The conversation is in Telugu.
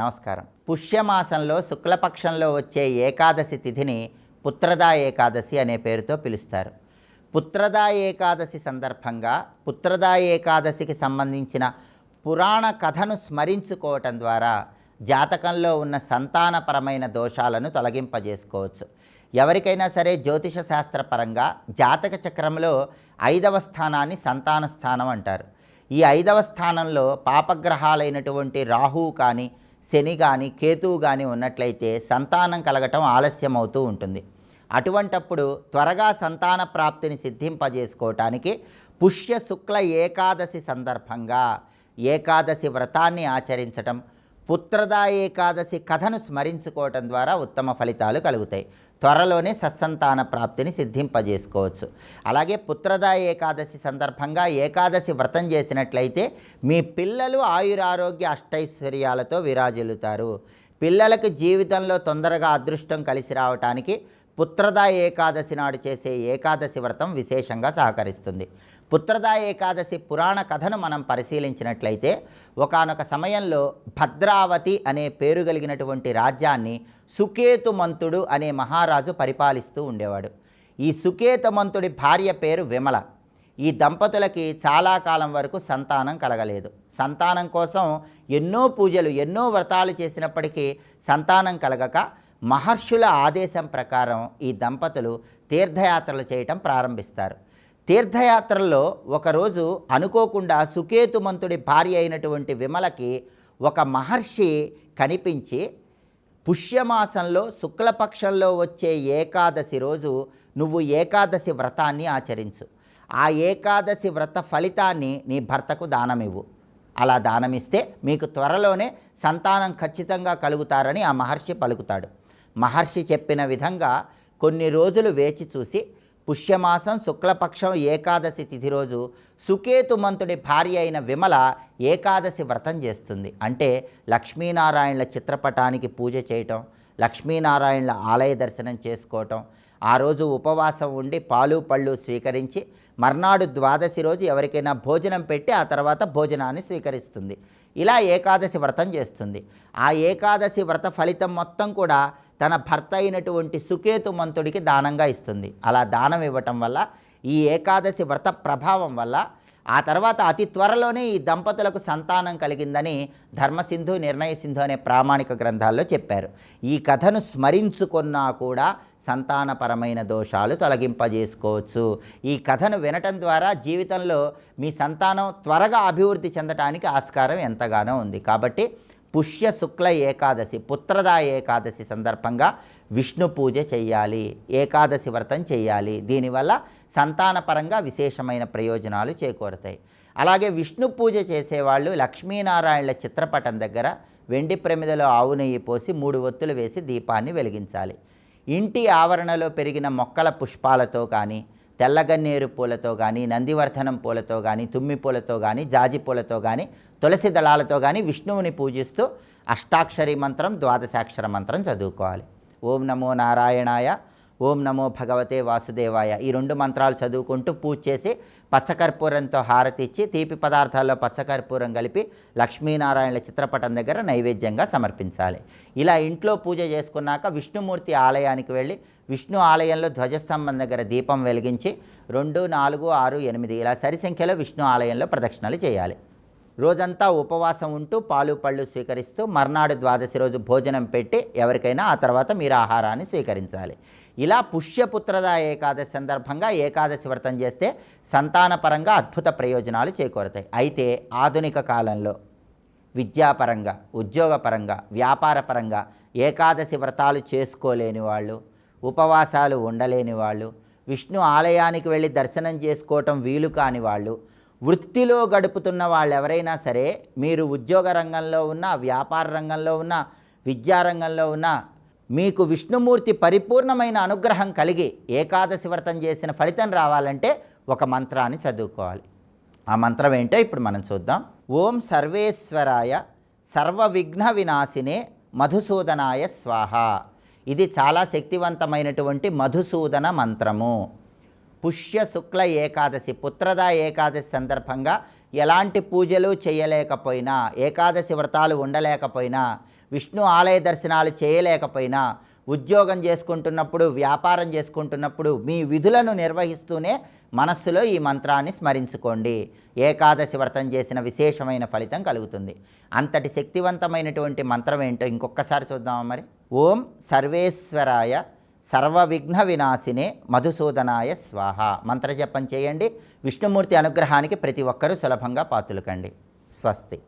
నమస్కారం. పుష్యమాసంలో శుక్లపక్షంలో వచ్చే ఏకాదశి తిథిని పుత్రదా ఏకాదశి అనే పేరుతో పిలుస్తారు. పుత్రదా ఏకాదశి సందర్భంగా పుత్రదా ఏకాదశికి సంబంధించిన పురాణ కథను స్మరించుకోవటం ద్వారా జాతకంలో ఉన్న సంతానపరమైన దోషాలను తొలగింపజేసుకోవచ్చు. ఎవరికైనా సరే జ్యోతిష శాస్త్రపరంగా జాతక చక్రంలో 5వ స్థానాన్ని సంతాన స్థానం అంటారు. ఈ 5వ స్థానంలో పాపగ్రహాలైనటువంటి రాహువు కానీ, శని కానీ, కేతువు కానీ ఉన్నట్లయితే సంతానం కలగటం ఆలస్యం అవుతూ ఉంటుంది. అటువంటప్పుడు త్వరగా సంతాన ప్రాప్తిని సిద్ధింపజేసుకోవటానికి పుష్య శుక్ల ఏకాదశి సందర్భంగా ఏకాదశి వ్రతాన్ని ఆచరించటం, పుత్రదా ఏకాదశి కథను స్మరించుకోవటం ద్వారా ఉత్తమ ఫలితాలు కలుగుతాయి. త్వరలోనే సత్సంతాన ప్రాప్తిని సిద్ధింపజేసుకోవచ్చు. అలాగే పుత్రదా ఏకాదశి సందర్భంగా ఏకాదశి వ్రతం చేసినట్లయితే మీ పిల్లలు ఆయురారోగ్య అష్టైశ్వర్యాలతో విరాజిల్లుతారు. పిల్లలకు జీవితంలో తొందరగా అదృష్టం కలిసి రావటానికి పుత్రదా ఏకాదశి నాడు చేసే ఏకాదశి వ్రతం విశేషంగా సహకరిస్తుంది. పుత్రదా ఏకాదశి పురాణ కథను మనం పరిశీలించినట్లయితే ఒకానొక సమయంలో భద్రావతి అనే పేరు కలిగినటువంటి రాజ్యాన్ని సుకేతుమంతుడు అనే మహారాజు పరిపాలిస్తూ ఉండేవాడు. ఈ సుకేతుమంతుడి భార్య పేరు విమల. ఈ దంపతులకి చాలా కాలం వరకు సంతానం కలగలేదు. సంతానం కోసం ఎన్నో పూజలు, ఎన్నో వ్రతాలు చేసినప్పటికీ సంతానం కలగక మహర్షుల ఆదేశం ప్రకారం ఈ దంపతులు తీర్థయాత్రలు చేయటం ప్రారంభిస్తారు. తీర్థయాత్రల్లో ఒకరోజు అనుకోకుండా సుకేతుమంతుడి భార్య అయినటువంటి విమలకి ఒక మహర్షి కనిపించి, పుష్యమాసంలో శుక్లపక్షంలో వచ్చే ఏకాదశి రోజు నువ్వు ఏకాదశి వ్రతాన్ని ఆచరించు, ఆ ఏకాదశి వ్రత ఫలితాన్ని నీ భర్తకు దానమివ్వు, అలా దానమిస్తే మీకు త్వరలోనే సంతానం ఖచ్చితంగా కలుగుతారని ఆ మహర్షి పలుకుతాడు. మహర్షి చెప్పిన విధంగా కొన్ని రోజులు వేచి చూసి పుష్యమాసం శుక్లపక్షం ఏకాదశి తిథి రోజు సుకేతుమంతుడి భార్య అయిన విమల ఏకాదశి వ్రతం చేస్తుంది. అంటే లక్ష్మీనారాయణల చిత్రపటానికి పూజ చేయటం, లక్ష్మీనారాయణల ఆలయ దర్శనం చేసుకోవటం, ఆ రోజు ఉపవాసం ఉండి పాలు పళ్ళు స్వీకరించి మర్నాడు ద్వాదశి రోజు ఎవరికైనా భోజనం పెట్టి ఆ తర్వాత భోజనాన్ని స్వీకరిస్తుంది. ఇలా ఏకాదశి వ్రతం చేస్తుంది. ఆ ఏకాదశి వ్రత ఫలితం మొత్తం కూడా తన భర్త అయినటువంటి సుకేతుమంతుడికి దానంగా ఇస్తుంది. అలా దానం ఇవ్వటం వల్ల, ఈ ఏకాదశి వ్రత ప్రభావం వల్ల ఆ తర్వాత అతి త్వరలోనే ఈ దంపతులకు సంతానం కలిగిందని ధర్మసింధు, నిర్ణయసింధు అనే ప్రామాణిక గ్రంథాల్లో చెప్పారు. ఈ కథను స్మరించుకున్నా కూడా సంతానపరమైన దోషాలు తొలగింపజేసుకోవచ్చు. ఈ కథను వినటం ద్వారా జీవితంలో మీ సంతానం త్వరగా అభివృద్ధి చెందడానికి ఆస్కారం ఎంతగానో ఉంది. కాబట్టి పుష్య శుక్ల ఏకాదశి, పుత్రదా ఏకాదశి సందర్భంగా విష్ణు పూజ చెయ్యాలి, ఏకాదశి వ్రతం చెయ్యాలి. దీనివల్ల సంతానపరంగా విశేషమైన ప్రయోజనాలు చేకూరుతాయి. అలాగే విష్ణు పూజ చేసేవాళ్ళు లక్ష్మీనారాయణల చిత్రపటం దగ్గర వెండి ప్రమిదలో ఆవు నెయ్యి పోసి 3 ఒత్తులు వేసి దీపాన్ని వెలిగించాలి. ఇంటి ఆవరణలో పెరిగిన మొక్కల పుష్పాలతో కానీ, తెల్లగన్నేరు పూలతో కానీ, నందివర్ధనం పూలతో కానీ, తుమ్మి పూలతో కానీ, జాజి పూలతో కానీ, తులసి దళాలతో కానీ విష్ణువుని పూజిస్తూ అష్టాక్షరి మంత్రం, ద్వాదశాక్షర మంత్రం చదువుకోవాలి. ఓం నమో నారాయణాయ, ఓం నమో భగవతే వాసుదేవాయ, ఈ 2 మంత్రాలు చదువుకుంటూ పూజ చేసి పచ్చకర్పూరంతో హారతి ఇచ్చి తీపి పదార్థాల్లో పచ్చకర్పూరం కలిపి లక్ష్మీనారాయణల చిత్రపటం దగ్గర నైవేద్యంగా సమర్పించాలి. ఇలా ఇంట్లో పూజ చేసుకున్నాక విష్ణుమూర్తి ఆలయానికి వెళ్ళి విష్ణు ఆలయంలో ధ్వజస్తంభం దగ్గర దీపం వెలిగించి 2, 4, 6, 8 ఇలా సరి సంఖ్యలో విష్ణు ఆలయంలో ప్రదక్షిణలు చేయాలి. రోజంతా ఉపవాసం ఉంటూ పాలు పళ్ళు స్వీకరిస్తూ మర్నాడు ద్వాదశి రోజు భోజనం పెట్టి ఎవరికైనా ఆ తర్వాత మీరు ఆహారాన్ని స్వీకరించాలి. ఇలా పుష్యపుత్రదా ఏకాదశి సందర్భంగా ఏకాదశి వ్రతం చేస్తే సంతానపరంగా అద్భుత ప్రయోజనాలు చేకూరుతాయి. అయితే ఆధునిక కాలంలో విద్యాపరంగా, ఉద్యోగపరంగా, వ్యాపారపరంగా ఏకాదశి వ్రతాలు చేసుకోలేని వాళ్ళు, ఉపవాసాలు ఉండలేని వాళ్ళు, విష్ణు ఆలయానికి వెళ్ళి దర్శనం చేసుకోవటం వీలు కాని వాళ్ళు, వృత్తిలో గడుపుతున్న వాళ్ళు ఎవరైనా సరే, మీరు ఉద్యోగ రంగంలో ఉన్న, వ్యాపార రంగంలో ఉన్న, విద్యారంగంలో ఉన్న, మీకు విష్ణుమూర్తి పరిపూర్ణమైన అనుగ్రహం కలిగి ఏకాదశి వ్రతం చేసిన ఫలితం రావాలంటే ఒక మంత్రాన్ని చదువుకోవాలి. ఆ మంత్రం ఏంటో ఇప్పుడు మనం చూద్దాం. ఓం సర్వేశ్వరాయ సర్వ విఘ్న వినాశినే మధుసూదనాయ స్వాహ. ఇది చాలా శక్తివంతమైనటువంటి మధుసూదన మంత్రము. పుష్య శుక్ల ఏకాదశి, పుత్రదా ఏకాదశి సందర్భంగా ఎలాంటి పూజలు చేయలేకపోయినా, ఏకాదశి వ్రతాలు ఉండలేకపోయినా విష్ణు ఆలయ దర్శనాలు చేయలేకపోయినా, ఉద్యోగం చేసుకుంటున్నప్పుడు, వ్యాపారం చేసుకుంటున్నప్పుడు మీ విధులను నిర్వహిస్తూనే మనస్సులో ఈ మంత్రాన్ని స్మరించుకోండి. ఏకాదశి వ్రతం చేసిన విశేషమైన ఫలితం కలుగుతుంది. అంతటి శక్తివంతమైనటువంటి మంత్రం ఏంటో ఇంకొకసారి చూద్దామా మరి. ఓం సర్వేశ్వరాయ సర్వవిఘ్న వినాశినే మధుసూదనాయ స్వాహ మంత్రజపం చేయండి. విష్ణుమూర్తి అనుగ్రహానికి ప్రతి ఒక్కరూ సులభంగా పాత్రులు కండి. స్వస్తి.